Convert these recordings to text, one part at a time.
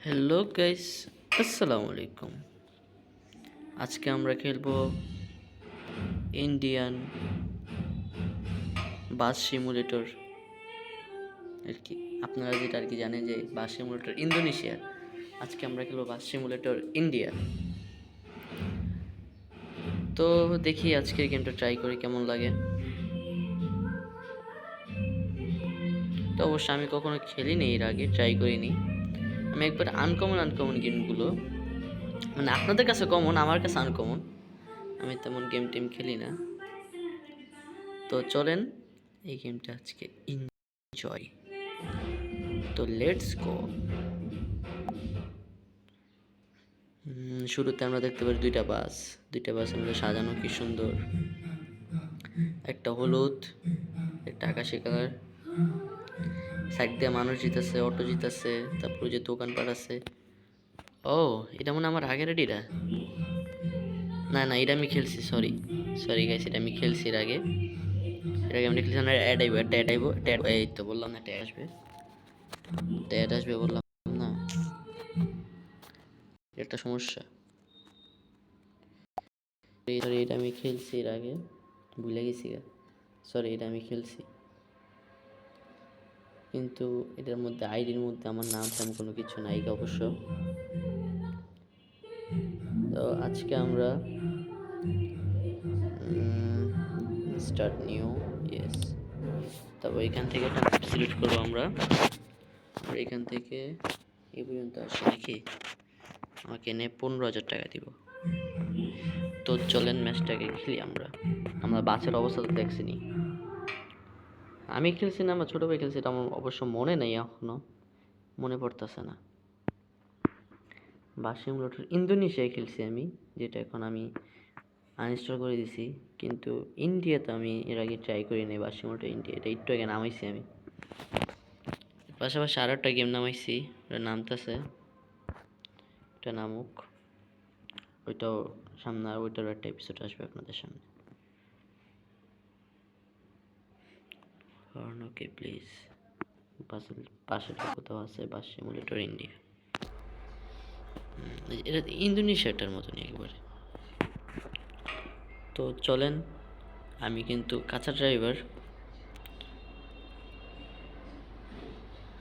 Hello guys, আসসালামু আলাইকুম। আজকে আমরা খেলবো ইন্ডিয়ান বাস সিমুলেটর আর কি। আপনারা যেটা আর কি জানেন যে বাস সিমুলেটর ইন্দোনেশিয়া, আজকে আমরা খেলবো বাস সিমুলেটর ইন্ডিয়া। তো দেখি আজকের গেমটা ট্রাই করি কেমন লাগে। তো অবশ্য আমি কখনো খেলিনি, এর আগে ট্রাই করিনি। আমি একবার আনকমন গেমগুলো, মানে আপনাদের কাছে কমন, আমার কাছে আনকমন। আমি তেমন গেম টেম খেলি না। তো চলেন এই গেমটা আজকে এনজয়। তো লেটস গো। শুরুতে আমরা দেখতে পারি দুইটা বাস আমাদের সাজানো কি সুন্দর। একটা হলুদ, একটা আকাশি কালার। সাইড দিয়ে মানুষ জিতেছে, অটো জিতেছে, তারপর যে দোকানপাট আছে। ও, এটা মনে আমার আগের এডিটা। না না, এটা আমি খেলছি, সরি সরি গাইস, এটা আমি খেলছি এর আগে। এর আগে আমি খেলছি না। অ্যাড এই তো বললাম না, অ্যাড আসবে বললাম না, একটা সমস্যা। সরি, এটা আমি খেলছি এর আগে, ভুলে গেছি গা। সরি, এটা আমি খেলছি, কিন্তু এটার মধ্যে আইডির মধ্যে আমার নাম টাম কোনো কিছু নাই অবশ্য। তো আজকে আমরা স্টার্ট নিউ, ইয়েস। তারপর এখান থেকে একটা ম্যাপ সিলেক্ট করবো আমরা। আর এখান থেকে এই পর্যন্ত আসে নাকি, আমাকে এনে 15,000 টাকা দিব। তো চলেন ম্যাচটাকে খেলি আমরা। আমরা বাসের অবস্থা তো দেখছিনি। আমি খেলছি না, আমার ছোট ভাই খেলছি, এটা আমার অবশ্য মনে নেই, এখনো মনে পড়তেছে না। বাস সিমুলেটর ইন্দোনেশিয়ায় খেলছি আমি, যেটা এখন আমি আনইনস্টল করে দিছি। কিন্তু ইন্ডিয়াতে আমি এর আগে ট্রাই করিনি বাস সিমুলেটর ইন্ডিয়া, এটা একটু আগে নামাইছি আমি। পাশাপাশি আরও একটা গেম নামাইছি, ওটা নামতেছে, ওটা নামুক। ওইটাও সামনে, আর ওইটারও একটা এপিসোড আসবে আপনাদের সামনে। ওকে প্লিজ, পাশে কোথাও আছে বাস সিমুলেটর ইন্ডিয়া। এটা ইন্দোনেশিয়াটার মতনই একবারে। তো চলেন, আমি কিন্তু কাঁচা ড্রাইভার,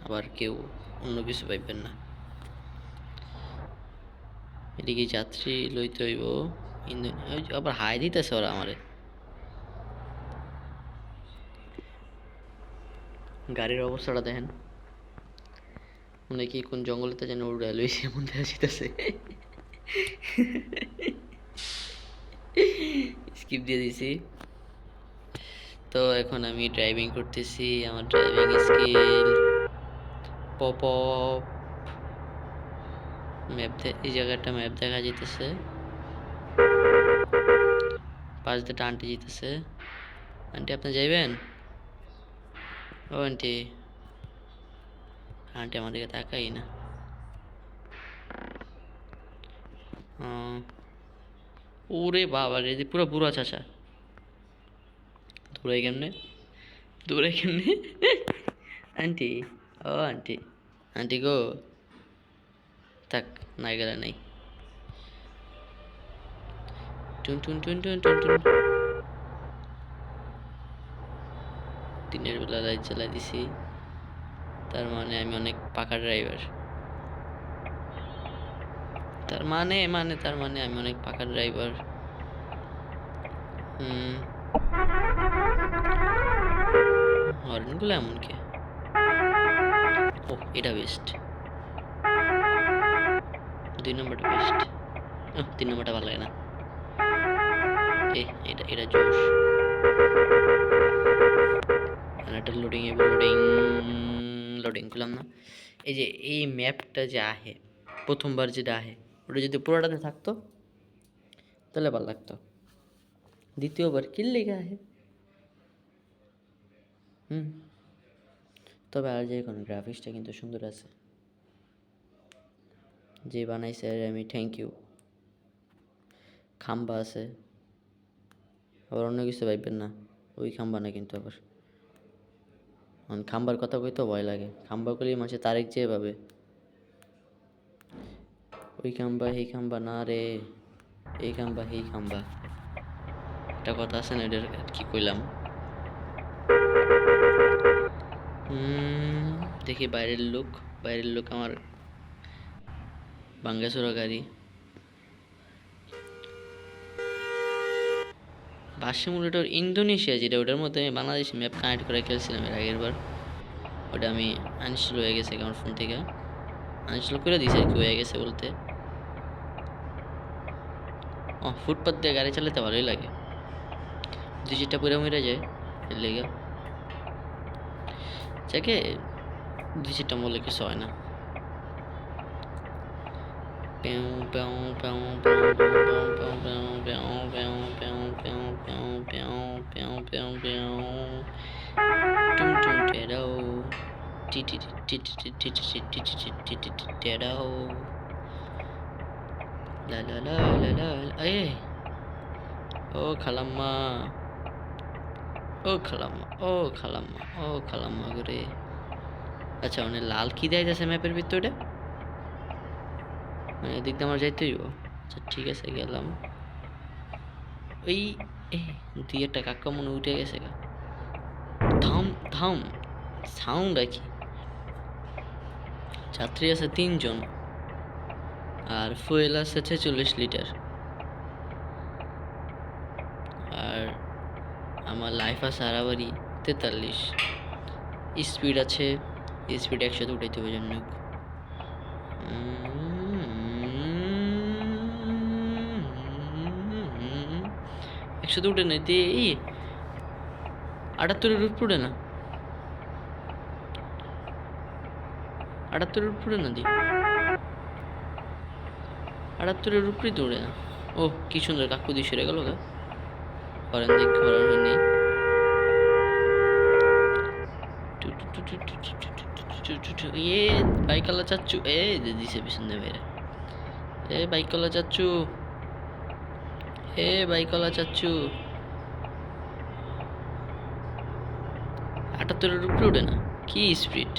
আবার কেউ অন্য কিছু পাইবেন না। এদিকে যাত্রী লইতে হইব। আবার হাই দিতেছে ওরা আমারে। গাড়ির অবস্থাটা দেখেন, মনে কি কোন জঙ্গলেতে যেন উড়ে লইছে এমন দেখা যেতেছে। স্কিপ দিয়ে দিছি। তো এখন আমি ড্রাইভিং করতেছি, আমার ড্রাইভিং স্কিল পপ ম্যাপ, এই জায়গাটা ম্যাপ দেখা যেতেছে। পাশ দিয়ে আন্টি যেতেছে। আন্টি আপনি যাইবেন? ও আন্টি, আন্টি আমার দিকে তাকাই না। ওরে বাবা রে, পুরো বুড়া চাচা। দৌড়াই কেমনে, দৌড়াই কেমনে? আন্টি, ও আন্টি, আন্টি গো, থাক, না গেলে নেই। টুন টুন টুন টুন টুন টুন। দিনের বেলা লাইট জ্বালাই দিছি, তার মানে আমি অনেক পাকা ড্রাইভার। তার মানে আমি অনেক পাকা ড্রাইভার। হর্নগুলো এমন কে? ও, এটা বেস্ট, 2 নম্বরটা বেস্ট। 3 নম্বরটা ভালো লাগে না। এটা এটা জোশ। একটা লোডিং লোডিং করলাম না। এই যে এই ম্যাপটা যে আহে, প্রথমবার যেটা আহে, ওটা যদি পুরোটাতে থাকতো তাহলে ভালো লাগতো। দ্বিতীয়বার কি লেগে আহে। তবে আর যে এখন গ্রাফিক্সটা কিন্তু সুন্দর আছে, যে বানাইছে আমি থ্যাংক ইউ। খাম্বা আছে, আবার অন্য কিছু ভাববেন না, ওই খাম্বা না কিন্তু। আবার খাম্বার কথা কইতেও ভয় লাগে, খাম্বা করলেই মানুষের তারেক যেয়ে পাবে। ওই খাম্বা এই খাম্বা না রে, এই খাম্বা এই খাম্বা, একটা কথা আছে না, এটার কি কইলাম। দেখি বাইরের লোক আমার বাঙ্গাসুরা গাড়ি। বাস সিমুলেটর ইন্দোনেশিয়া, যেটা ওটার মধ্যে আমি বাংলাদেশি ম্যাপ কানেক্ট করে খেলছিলাম এর আগের বার। ওটা আমি আনইনস্টল হয়ে গেছে আমার ফোন থেকে, আনইনস্টল করে দিয়েছি আর কি, হয়ে গেছে বলতে। ও ফুটপাথ দিয়ে গাড়ি চালাতে ভালোই লাগে, দুই চারটা পুরো মরে যায় এর লেগে। যাকে দুই চারটা মরলে কিছু হয় না। ও খালাম্মা, ও খালাম্মা, ও খালাম্মা, ও খালাম্মা করে। আচ্ছা মানে লাল কি দেয় যাচ্ছে ম্যাপের ভিতরে, মানে এদিক দিয়ে আমার যাইতে হইব। আচ্ছা ঠিক আছে গেলাম। ওই দুই একটা কাকা মনে উঠে গেছে গা। থাম থাম, সাউন্ড কি। যাত্রী আছে 3 জন, আর ফুয়েল আছে 46 লিটার, আর আমার লাইফ আছে আড়াবাড়ি 43, স্পিড আছে, স্পিড 100 উঠাইতে হবে জন্য। 100 উঠে না, এই 78-এর উপরে উঠে না, 78-এর উপরে না, দি 78-এর উপরেই তো উঠে না। ও কি সুন্দর কাকু দিয়ে সরে গেল গা, করেন দেখ করার নেই। বাইক আলা চাচ্ছু, দিছে পিছন দিয়ে বাইরে। বাইক আলা চাচ্ছু, বাইক আলা চাচ্ছু। 78-এর উপরে উঠে না, কি স্পিড,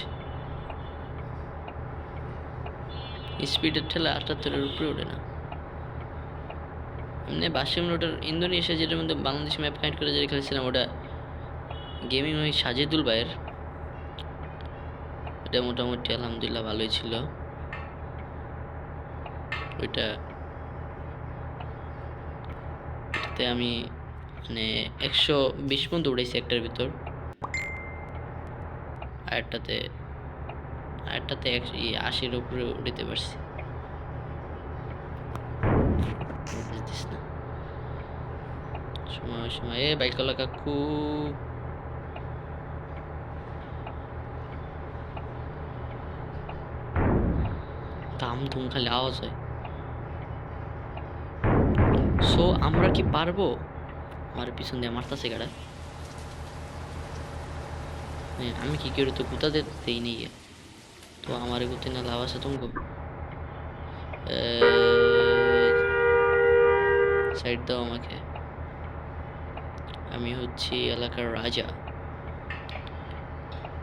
স্পিডের ঠেলা 78-এর উপরে উঠে না। এমনি বাস সিমুলেটর ইন্দোনেশিয়া, যেটার মধ্যে বাংলাদেশ ম্যাপ কানেক্ট করে যেটা খেলেছিলাম, ওটা গেমিং ওই সাজেদুল ভাইয়ের, এটা মোটামুটি আলহামদুলিল্লাহ ভালোই ছিল। ওইটাতে আমি মানে 120 পর্যন্ত উঠেছি একটার ভিতর, আরেকটাতে 80-এর উপরে উঠতে পারছি। সময় বাইকওয়ালা কাকু, দাম ধুম খালি আওয়াজ হয়। সো আমরা কি পারবো? আমার পিছন দিয়ে মারতেছে গাড়া, আমি কি করে তো গুতা দেই নেই, তো আমার গুতে না লাভ আছে তুমি। সাইড দাও আমাকে, আমি হচ্ছি এলাকার রাজা,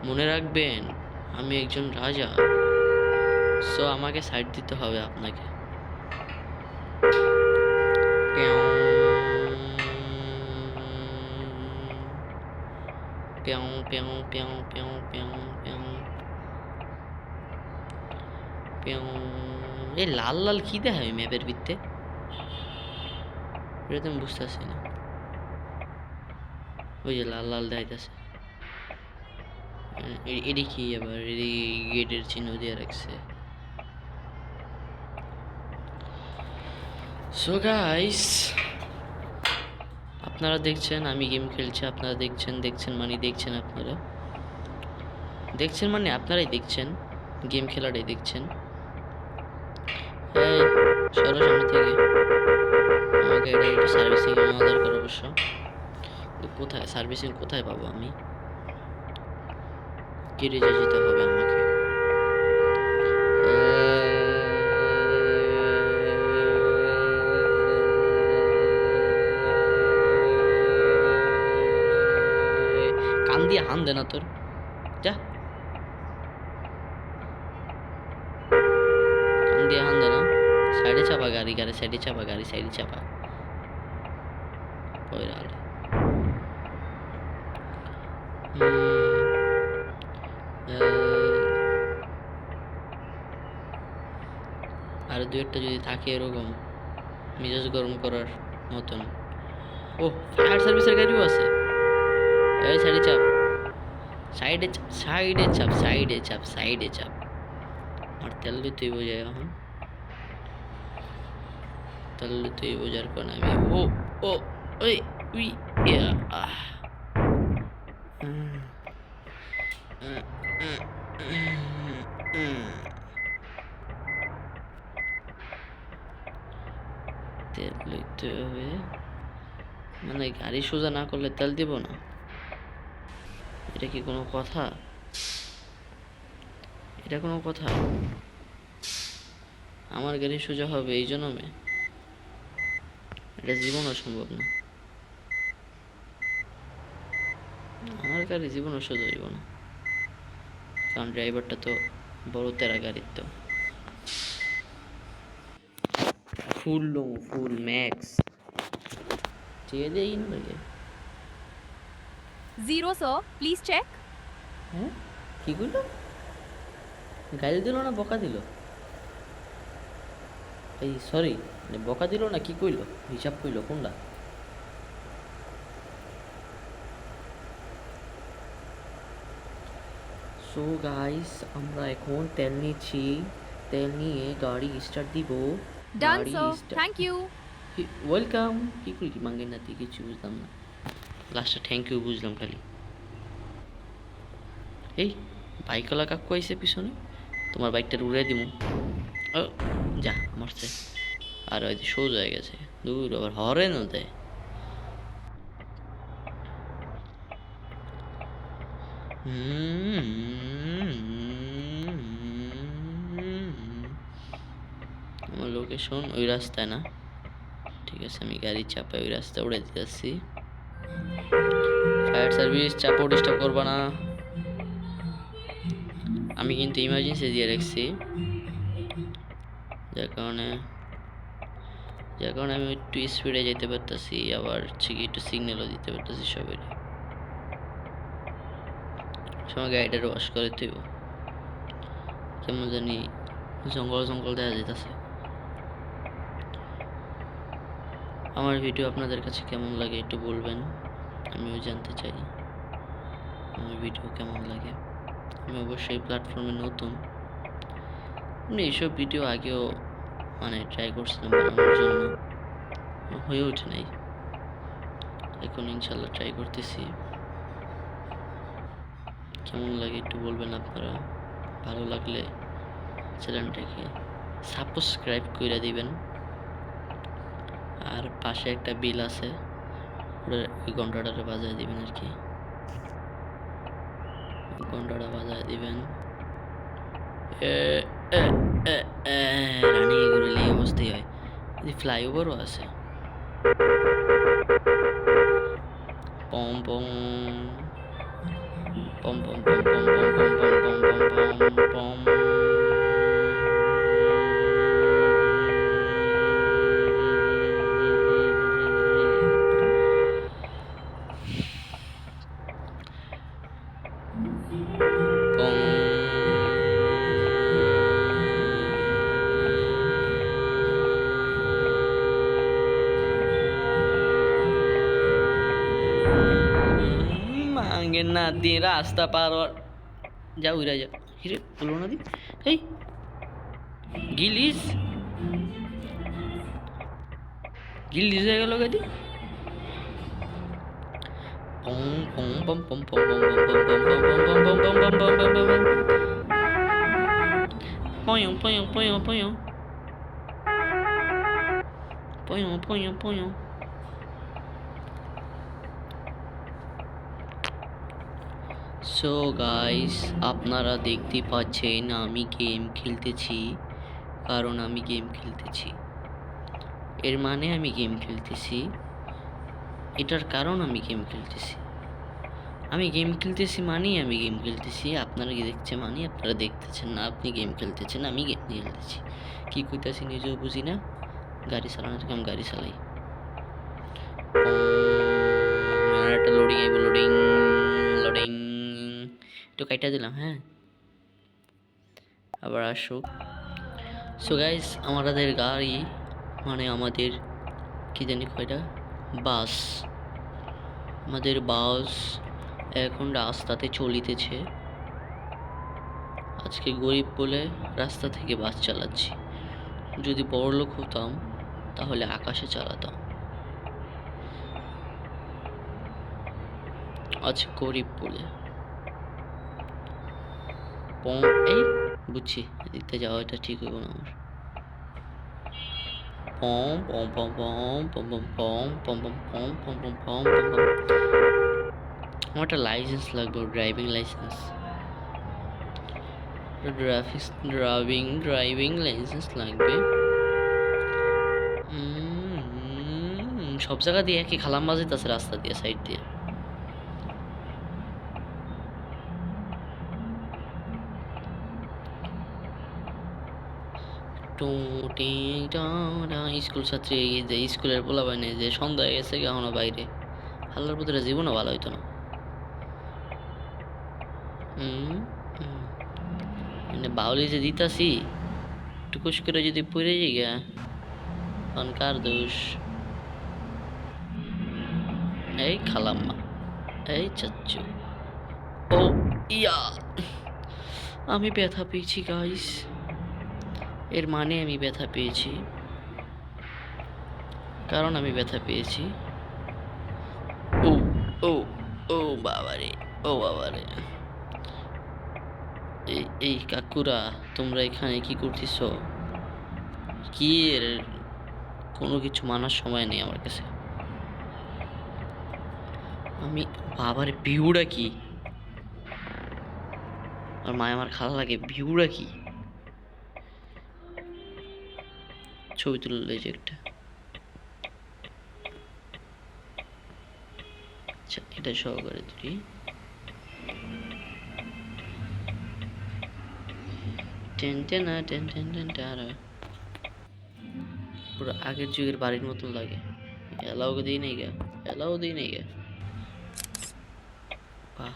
মনে রাখবেন আমি একজন রাজা। সো আমাকে সাইড দিতে হবে আপনাকে। এই লাল লাল কি দেখায় ম্যাপের ভিত্তে, এটা তো আমি বুঝতেছি না। ওই যে লাল লাল দেখাইতেছে, এটি কি আবার, এটি গেটের চিহ্ন দিয়ে রাখছে। সো গাইস, আপনারা দেখছেন আমি গেম খেলছি, আপনারা দেখছেন মানে আপনারাই দেখছেন, গেম খেলাটাই দেখছেন। সরো সামনে থেকে, আমাকে এটা একটু সার্ভিসিং দরকার অবশ্য। কোথায় সার্ভিসিং কোথায় পাবো আমি, গ্যারেজে যেতে হবে আমাকে। কান দিয়ে হান দে না তোর, যা কান দিয়ে হান দে না, সাইডে চাপা গাড়ি, গাড়ি সাইডে চাপা, গাড়ি সাইডে চাপা। আর দু একটা যদি থাকে এরকম মেজাজ গরম করার মতন। ও ফায়ার সার্ভিসের গাড়িও আছে। এই সাইডে চাপ, সাইডে চাপ, সাইডে চাপ, সাইডে চাপ, সাইডে চাপ। আর তেল দিতেই বোঝায় এখন, তেল দিতেই বোঝার কারণে আমি ও ও ওই উই ইয়া আহ তেল দিতে হবে মানে গাড়ি সোজা না করলে তেল দিব না? এটা কি কোনো কথা? এটা কোনো কথা? আমার গাড়ি সোজা হবে এই জন্যে? এটা জীবনও সম্ভব না। আমার গাড়ি জীবনও সোজা হইব না, কারণ ড্রাইভারটা তো বড় তেরা গাড়ির তো। ফুল লো, ফুল ম্যাক্স চেয়ে দেই না লাগে। 0 sir, please check. হ্যাঁ কি করলো? গাড়ি দিল না বকা দিল? এই সরি, বকা দিল না কি কইলো? হিসাব কইলো কোনটা? সো গাইস, আমরা এখন তেল নিচ্ছি, তেল নিয়ে গাড়ি স্টার্ট দিব। Done sir, thank you. Welcome. কি করি মাঙ্গের নাতি কিছু বুঝলাম না, লাস্টে থ্যাংক ইউ বুঝলাম খালি। এই বাইকওয়ালা কাকু আইসে পিছনে, তোমার বাইকটা উড়ে দিমু। ও যা মরছে, আর ওই সোজা হয়ে গেছে, দূর আবার হরেনও দেয়। আমার লোকেশন ওই রাস্তায় না, ঠিক আছে আমি গাড়ি চাপাই ওই রাস্তায় উড়ে দিতেছি। ফায়ার সার্ভিস চাপো, ডিস্টার্ব করবা না। আমি কিন্তু ইমার্জেন্সি দিয়ে রাখছি, যার কারণে আমি একটু স্পিডে যেতে পারতেছি, আবার একটু সিগন্যালও দিতে পারতেছি সবাই। সময় গাড়িটা ওয়াশ করে দেব, কেমন জানি জঙ্গল জঙ্গল দেখা যেতেছে। আমার ভিডিও আপনাদের কাছে কেমন লাগে একটু বলবেন, আমিও জানতে চাই আমার ভিডিও কেমন লাগে। আমি অবশ্যই প্ল্যাটফর্মে নতুন, আমি এইসব ভিডিও আগেও মানে ট্রাই করছিলাম বানানোর জন্য, হয়ে ওঠে নাই। এখন ইনশাল্লাহ ট্রাই করতেছি। কেমন লাগে একটু বলবেন আপনারা, ভালো লাগলে চ্যানেলটাকে সাবস্ক্রাইব করে দিবেন। আর পাশে একটা বিল আছে, ওই ঘন্টাটা বাজায় দিবেন আর কি, ঘন্টাটা বাজায় দিবেন। রানী ঘুরলে এই অবস্থাই হয়। ফ্লাইওভারও আছে। পম পম পম পম পম পম পম পম পম পম পম পম। মাঙ্গের নাতি রাস্তা পার যা উড়া যা। হিরে বলো না দি, এই গিলিস গিলিস হয়ে গেল গাড়ি। পম পম পম পম পম পম পম পম পম পম পম পম পম পম পম পম পম। পয়ো পয়ো পয়ো পয়ো পয়ো পয়ো পয়ো। সো গাইস, আপনারা দেখতে পাচ্ছেন আমি গেম খেলতেছি, কারণ আমি গেম খেলতেছি, এর মানে আমি গেম খেলতেছি, এটার কারণ আমি গেম খেলতেছি। আমি গেম খেলতেছি মানেই আমি গেম খেলতেছি, আপনারা কি দেখছে মানে আপনারা দেখতেছেন না, আপনি গেম খেলতেছেন আমি গেম খেলতেছি। কি কইতাছি নিজেও বুঝি না। গাড়ি চালানোর থেকে আমি গাড়ি চালাই। একটা লোডিং আইব, লোডিং লোডিং একটু কাইটা দিলাম, হ্যাঁ আবার আসুক। সো গাইস আমাদের গাড়ি মানে আমাদের কি জানি কয়টা বাস, আমাদের বাস এখন রাস্তাতে চলিতেছে। আজকে গরিব বলে রাস্তা থেকে বাস চালাচ্ছি, যদি বড়লোক হতাম তাহলে আকাশে চালাতাম। আজ গরিব বলে এই বুঝছি এদিকতে যাওয়া এটা ঠিক হইব না আমার। পম পম পম পম পম পম পম পম পম পম পম পম পম পম। আমার একটা লাইসেন্স লাগবে, ড্রাইভিং লাইসেন্স, ড্রাইভিং লাইসেন্স লাগবে। সব জায়গা দিয়ে একই খালাম বাজাইতেছে রাস্তা দিয়ে, সাইড দিয়ে। স্কুল ছাত্রী যে স্কুলের পোলা বাইনে যে সন্ধ্যা হয়ে গেছে এখনো বাইরে, হাল্লার ভিতরে জীবনও ভালো হইতো না। বাউলি যে দিতাছি টুকুস করে যদি পড়ে যাই গা তখন কার দোষ? এই খালাম্মা, এই চাচ্চু, ও ইয়া আমি ব্যথা পেয়েছি গাইস, এর মানে আমি ব্যথা পেয়েছি, কারণ আমি ব্যথা পেয়েছি। ও ও ও বাবারে, ও বাবারে। এই কাকুরা তোমরা এখানে কি করতেছ? কি এর কোনো কিছু মানার সময় নেই আমার কাছে। আমি বাবারে ভিউটা কি, আর মায় আমার খালা লাগে, ভিউটা কি? ছবি তুললে যে একটা, আচ্ছা এটা সহকারে তুলি। পুরো আগের যুগের বাড়ির মতন লাগে। এলাও দিই নেই গা, এলাও দিই নেই গা। বাহ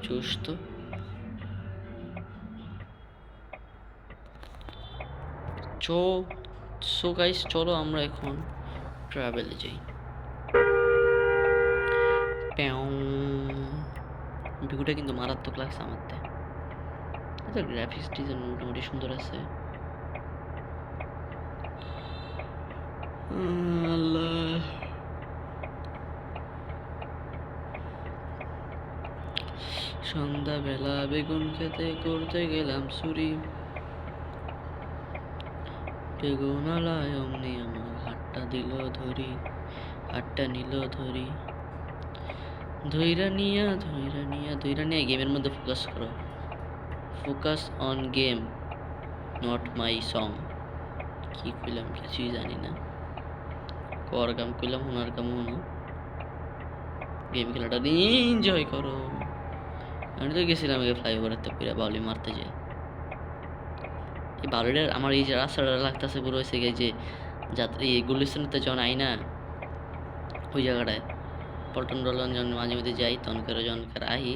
জোশ তো। সো গাইস চলো আমরা এখন ট্রাভেলে যাই। ভিউটা কিন্তু মারাত্মক লাগছে আমার, আচ্ছা গ্রাফিক্স ডিজাইন মোটামুটি সুন্দর আছে। আল্লাহ সন্ধ্যাবেলা বেগুন খেতে করতে গেলাম চুরি, বেগুন আলায় অমনি আমার হাতটা দিল ধরি, হাতটা নিল ধরি, ধৈরা নিয়া গেমের মধ্যে ফোকাস করো, focus on game not my song. কি কইলাম কিছুই জানি না, কর কাম কইলাম হুনার কাম হুনো, গেম খেলাটা এনজয় করো। আমি তো গেছিলাম ফ্লাইওভারের পুরা বাউলি মারতে যাই। এই বাউলিটার আমার এই যে রাস্তাটা লাগতেছে পুরো হয়েছে গিয়ে যে যাত্রী গুলিস্তানতে যখন আই না ওই জায়গাটায় পল্টন টল্টন যখন মাঝে মধ্যে যাই তখনকার যখনকার আহি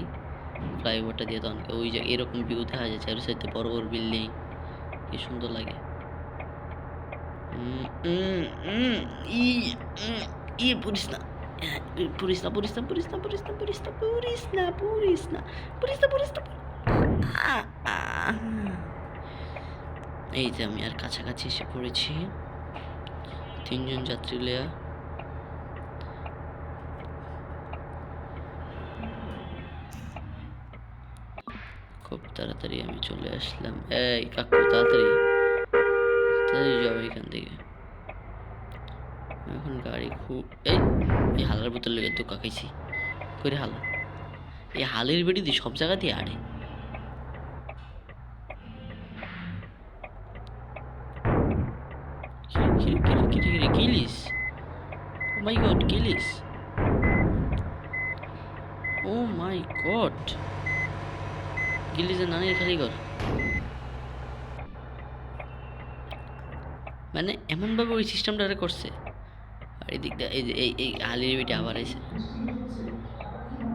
ফ্লাইওভারটা দিয়ে তখনকার ওই জায়গায় এরকম ভিউ দেখা যায়, চারি সাইডে বড় বড় বিল্ডিং, কি সুন্দর লাগে। পুরিস না পুরিস না পুরিস না পুরিস না পুরিস না পুরিস না পুরিস না পুরিস না পুরিস না পুরিস না। এই যে আমি আর কাছাকাছি এসে পড়েছি, তিনজন যাত্রী লেয়া। খুব তাড়াতাড়ি আমি চলে আসলাম। এই কাকু তাড়াতাড়ি তাড়াতাড়ি যাও এখান থেকে, এখন গাড়ি খুব এই হালার বোতল লেগে তো কাকাইছি করে হালা, এই হালের বেড়ি দিয়ে সব জায়গা দিয়ে আড়ে। কিলিস, ও মাই গড কিলিস, ও ও মাই গড, গিলিজের নানির খালি ঘর। মানে এমনভাবে ওই সিস্টেমটা করছে। আর এদিক দিয়ে এই যে এই আলির বেটি আবার এসে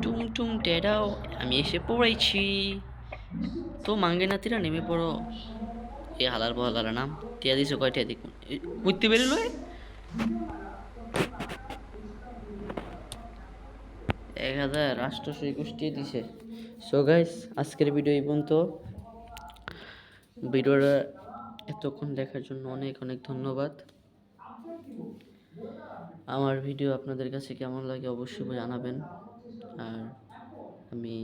টুম টুম টেডাও, আমি এসে পড়েছি। তো মাঙ্গে নাতিরা নেমে পড়ো। এই হালার বহালার নাম টিয়া দিছে কয়টা দেখুন, বুঝতে পেরেল। 1821 দিছে। সো গাইস, আজকের ভিডিও এই পর্যন্ত। ভিডিওটা এতক্ষণ দেখার জন্য অনেক অনেক ধন্যবাদ। আমার ভিডিও আপনাদের কাছে কেমন লাগে অবশ্যই জানাবেন। আর আমি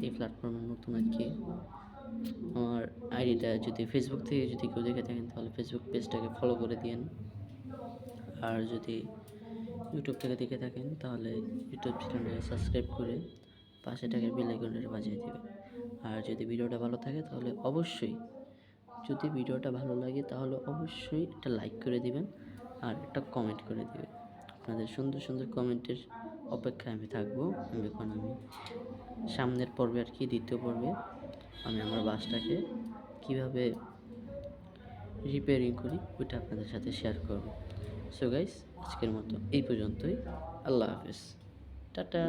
এই প্ল্যাটফর্মে নতুন আর কি। আমার আইডিটা যদি ফেসবুক থেকে যদি কেউ দেখে থাকেন তাহলে ফেসবুক পেজটাকে ফলো করে দিন। আর যদি ইউটিউব থেকে দেখে থাকেন তাহলে ইউটিউব চ্যানেলটা সাবস্ক্রাইব করে পাশে টাকা বেল আইকনটা বাজিয়ে দেবেন। আর যদি ভিডিওটা ভালো থাকে তাহলে অবশ্যই, যদি ভিডিওটা ভালো লাগে তাহলে অবশ্যই একটা লাইক করে দিবেন আর একটা কমেন্ট করে দিবেন। আপনাদের সুন্দর সুন্দর কমেন্টের অপেক্ষায় আমি থাকবো। এখন আমি সামনের পর্বে আর কি, দ্বিতীয় পর্বে আমি আমার বাসটাকে কীভাবে রিপেয়ারিং করি ওইটা আপনাদের সাথে শেয়ার করব। সো গাইস, আজকের মতো এই পর্যন্তই। আল্লাহ হাফেজ, টাটা।